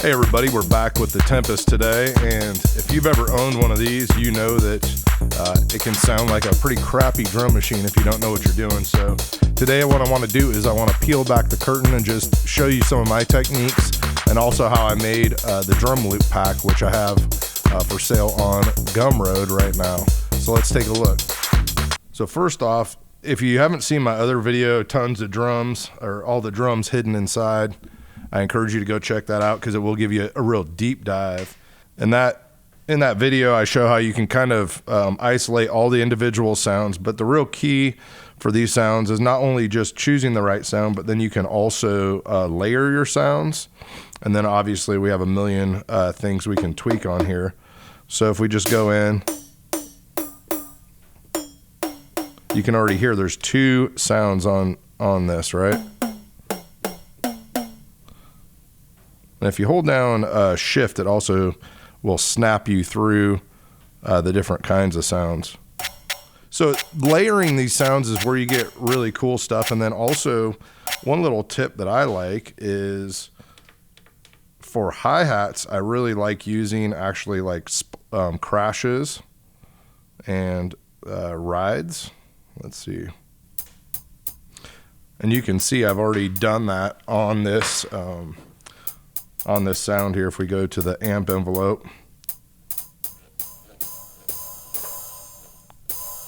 Hey everybody, we're back with the Tempest today, and if you've ever owned one of these, you know that it can sound like a pretty crappy drum machine if you don't know what you're doing. So today what I want to do is I want to peel back the curtain and just show you some of my techniques, and also how I made the drum loop pack, which I have for sale on Gumroad right now. So let's take a look. So first off, if you haven't seen my other video, tons of drums, or all the drums hidden inside, I encourage you to go check that out because it will give you a real deep dive. And in that video, I show how you can kind of isolate all the individual sounds, but the real key for these sounds is not only just choosing the right sound, but then you can also layer your sounds. And then obviously we have a million things we can tweak on here. So if we just go in, you can already hear there's two sounds on this, right? And if you hold down shift, it also will snap you through the different kinds of sounds. So layering these sounds is where you get really cool stuff. And then also one little tip that I like is for hi-hats, I really like using actually like crashes and rides. Let's see. And you can see I've already done that on this sound here. If we go to the amp envelope,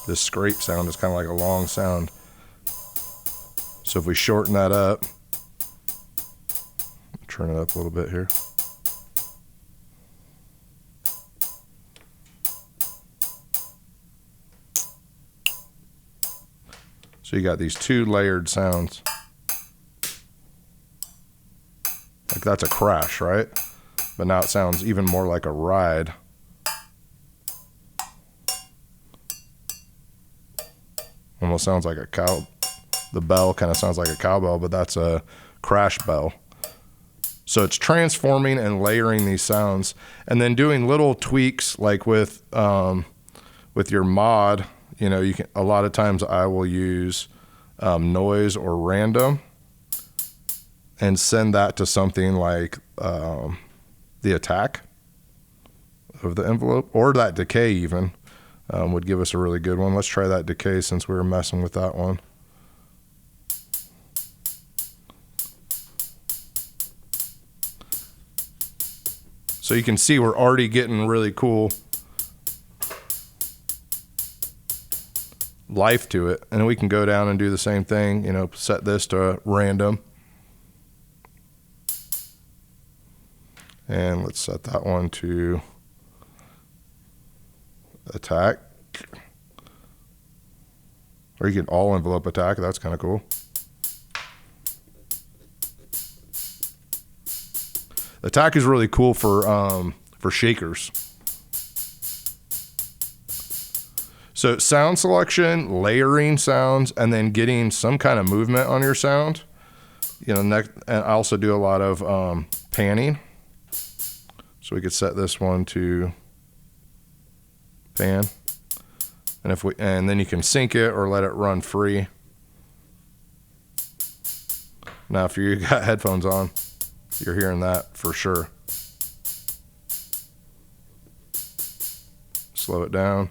this scrape sound is kind of like a long sound. So if we shorten that up, turn it up a little bit here. So you got these two layered sounds. Like that's a crash, right? But now it sounds even more like a ride. Almost sounds like a cow. The bell kind of sounds like a cowbell, but that's a crash bell. So it's transforming and layering these sounds, and then doing little tweaks like with your mod. You know, you can, a lot of times I will use noise or random and send that to something like the attack of the envelope, or that decay even would give us a really good one. Let's try that decay since we were messing with that one. So you can see we're already getting really cool life to it, and we can go down and do the same thing, you know, set this to random, and let's set that one to attack, or you can all envelope attack. That's kind of cool. Attack is really cool for shakers. So sound selection, layering sounds, and then getting some kind of movement on your sound. You know, and I also do a lot of panning. So we could set this one to pan, and then you can sync it or let it run free. Now, if you got headphones on, you're hearing that for sure. Slow it down.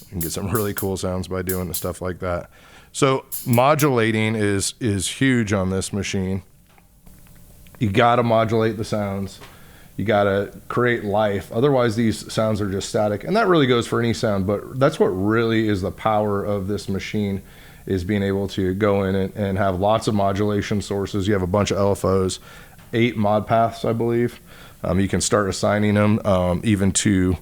You can get some really cool sounds by doing the stuff like that. So modulating is huge on this machine. You got to modulate the sounds. You got to create life. Otherwise, these sounds are just static. And that really goes for any sound, but that's what really is the power of this machine, is being able to go in and have lots of modulation sources. You have a bunch of LFOs, 8 mod paths, I believe. You can start assigning them even to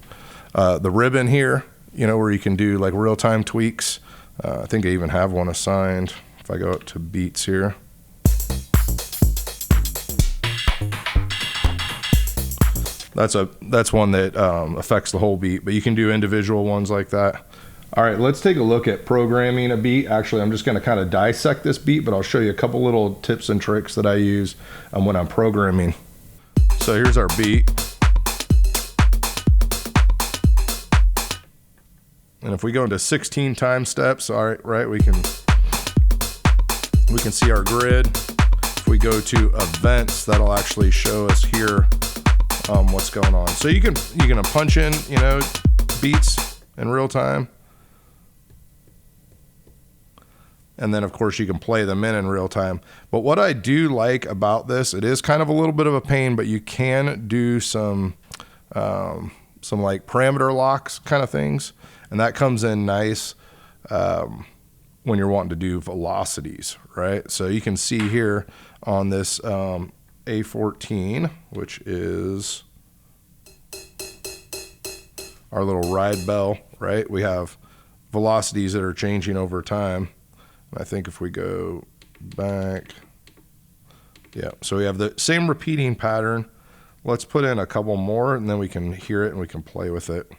the ribbon here, you know, where you can do like real-time tweaks. I think I even have one assigned. If I go up to beats here. That's one that affects the whole beat, but you can do individual ones like that. All right, let's take a look at programming a beat. Actually, I'm just going to kind of dissect this beat, but I'll show you a couple little tips and tricks that I use when I'm programming. So here's our beat. And if we go into 16 time steps, all right, we can see our grid. if we go to events, that'll actually show us here what's going on. So you can punch in, you know, beats in real time. And then of course you can play them in real time. But what I do like about this, it is kind of a little bit of a pain, but you can do some like parameter locks kind of things. And that comes in nice when you're wanting to do velocities, right? So you can see here on this A14, which is our little ride bell, right? We have velocities that are changing over time. And I think if we go back, yeah, so we have the same repeating pattern. Let's put in a couple more and then we can hear it and we can play with it.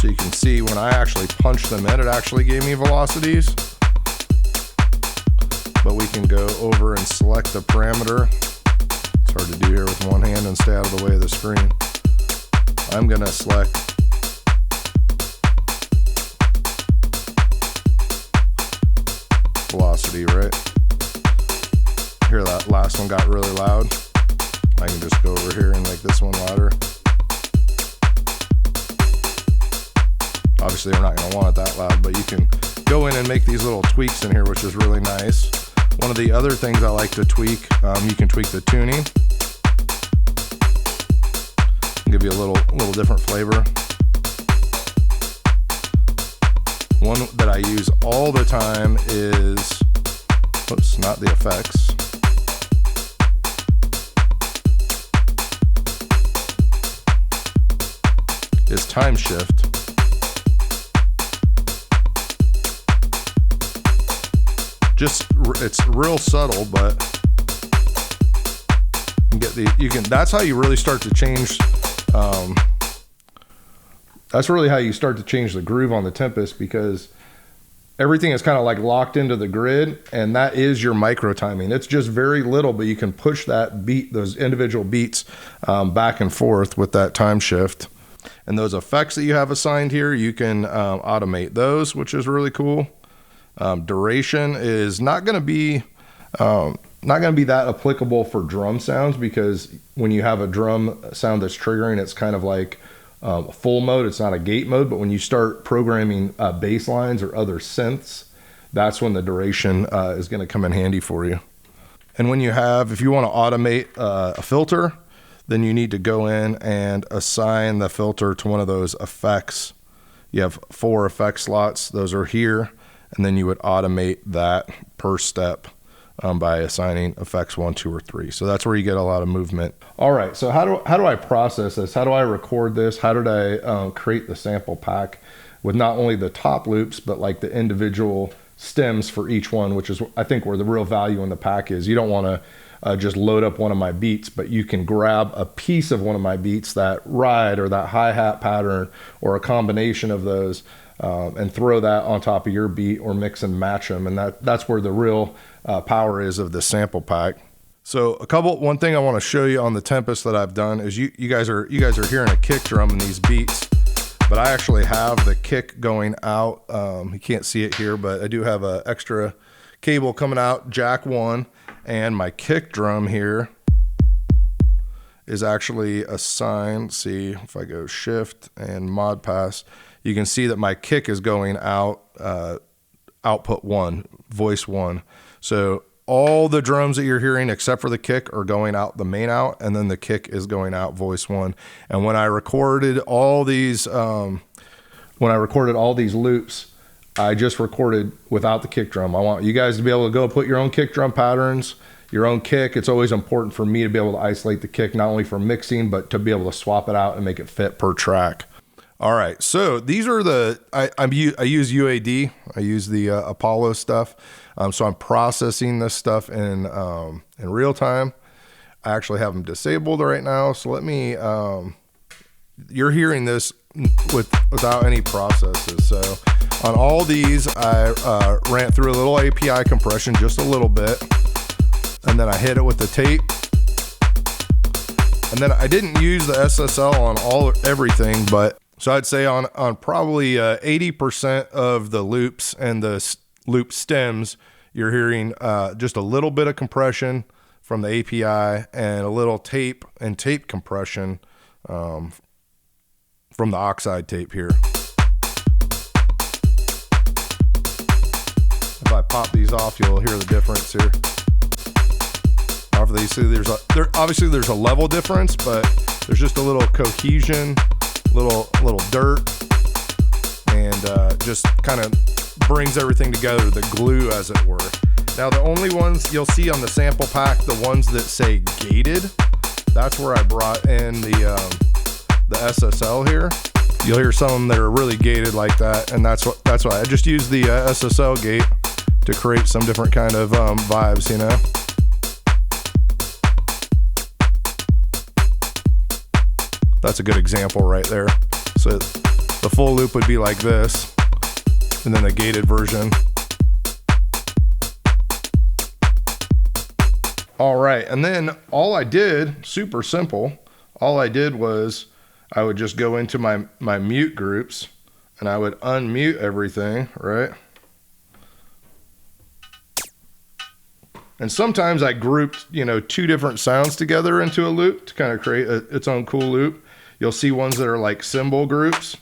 So you can see when I actually punched them in, it actually gave me velocities. But we can go over and select the parameter. It's hard to do here with one hand and stay out of the way of the screen. I'm gonna select velocity, right? Here, that last one got really loud. I can just go over here and make this one louder. Obviously, we're not gonna want it that loud, but you can go in and make these little tweaks in here, which is really nice. One of the other things I like to tweak, you can tweak the tuning. Give you a little different flavor. One that I use all the time is, oops, not the effects. Is time shift. Just, it's real subtle, but that's how you really start to change. That's really how you start to change the groove on the Tempest, because everything is kind of like locked into the grid, and that is your micro timing. It's just very little, but you can push that beat, those individual beats, back and forth with that time shift. And those effects that you have assigned here, you can automate those, which is really cool. Duration is not going to be that applicable for drum sounds, because when you have a drum sound that's triggering, it's kind of like full mode. It's not a gate mode, but when you start programming bass lines or other synths, that's when the duration is going to come in handy for you. And when if you want to automate a filter, then you need to go in and assign the filter to one of those effects. You have 4 effect slots. Those are here. And then you would automate that per step by assigning effects 1, 2, or 3. So that's where you get a lot of movement. All right, so how do I process this? How do I record this? How did I create the sample pack with not only the top loops, but like the individual stems for each one, which is, I think, where the real value in the pack is. You don't want to just load up one of my beats, but you can grab a piece of one of my beats, that ride or that hi-hat pattern or a combination of those, and throw that on top of your beat or mix and match them. And that's where the real power is of the sample pack. So one thing I want to show you on the Tempest that I've done is you guys are hearing a kick drum in these beats, but I actually have the kick going out. You can't see it here, but I do have an extra cable coming out, jack 1, and my kick drum here is actually assigned. See if I go shift and mod pass, you can see that my kick is going out, output 1, voice 1. So all the drums that you're hearing except for the kick are going out the main out, and then the kick is going out voice 1. And when I recorded all these loops, I just recorded without the kick drum. I want you guys to be able to go put your own kick drum patterns, your own kick. It's always important for me to be able to isolate the kick, not only for mixing, but to be able to swap it out and make it fit per track. All right, so these are I use UAD. I use the Apollo stuff. So I'm processing this stuff in real time. I actually have them disabled right now. So let me, you're hearing this without any processes. So on all these, I ran through a little API compression, just a little bit. And then I hit it with the tape. And then I didn't use the SSL on everything, but So I'd say on probably 80% of the loops and the loop stems, you're hearing just a little bit of compression from the API and a little tape and tape compression from the oxide tape here. If I pop these off, you'll hear the difference here. However, you see obviously there's a level difference, but there's just a little cohesion, little dirt, and just kind of brings everything together, the glue as it were. Now the only ones you'll see on the sample pack, the ones that say gated, that's where I brought in the SSL here. You'll hear some of them that are really gated like that, and that's why I just use the SSL gate to create some different kind of vibes, you know. That's a good example right there. So the full loop would be like this, and then the gated version. All right, and then all I did, super simple, all I did was I would just go into my mute groups and I would unmute everything, right? And sometimes I grouped, you know, two different sounds together into a loop to kind of create its own cool loop. You'll see ones that are like cymbal groups.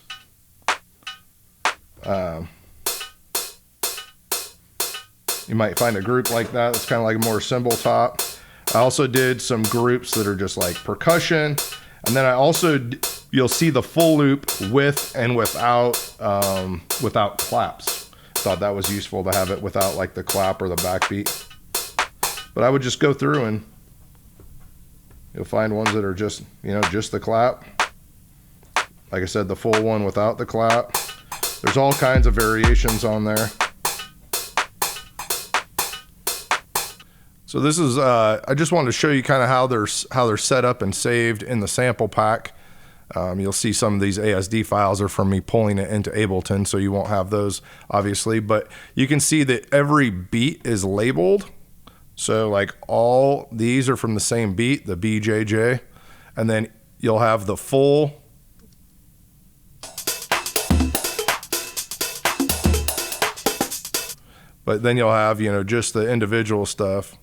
You might find a group like that. It's kind of like a more cymbal top. I also did some groups that are just like percussion. And then I also, you'll see the full loop with and without claps. Thought that was useful to have it without like the clap or the backbeat. But I would just go through and you'll find ones that are just, you know, just the clap. Like I said, the full one without the clap. There's all kinds of variations on there. So this is, I just wanted to show you kind of how they're set up and saved in the sample pack. You'll see some of these ASD files are from me pulling it into Ableton, so you won't have those obviously, but you can see that every beat is labeled. So like all these are from the same beat, the BJJ, and then you'll have the full but then you'll have, you know, just the individual stuff.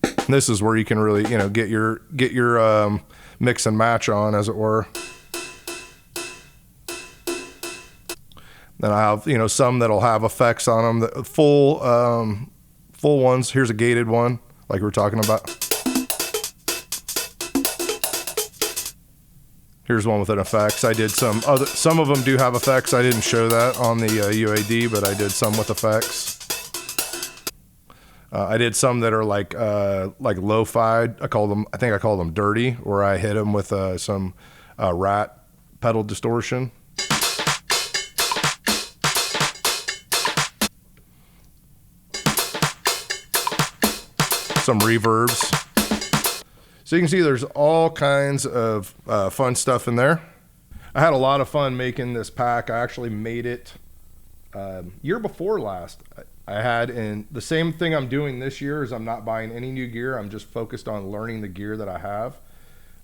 And this is where you can really, you know, get your mix and match on, as it were. Then I have, you know, some that'll have effects on them. The full ones. Here's a gated one, like we were talking about. Here's one with an effects. I did some of them do have effects. I didn't show that on the UAD, but I did some with effects. I did some that are like lo-fi. I think I call them dirty, where I hit them with some rat pedal distortion. Some reverbs. So you can see there's all kinds of fun stuff in there. I had a lot of fun making this pack. I actually made it year before last. I had, and the same thing I'm doing this year is I'm not buying any new gear. I'm just focused on learning the gear that I have.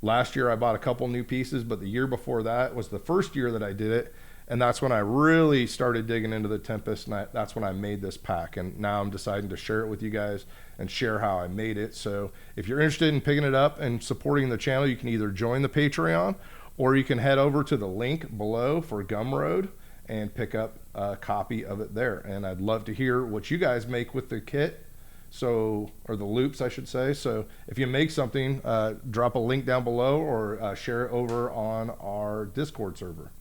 Last year I bought a couple new pieces, but the year before that was the first year that I did it. And that's when I really started digging into the Tempest, and that's when I made this pack. And now I'm deciding to share it with you guys and share how I made it. So if you're interested in picking it up and supporting the channel, you can either join the Patreon, or you can head over to the link below for Gumroad and pick up a copy of it there. And I'd love to hear what you guys make with the kit, or the loops, I should say. So if you make something, drop a link down below, or share it over on our Discord server.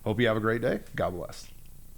Hope you have a great day. God bless.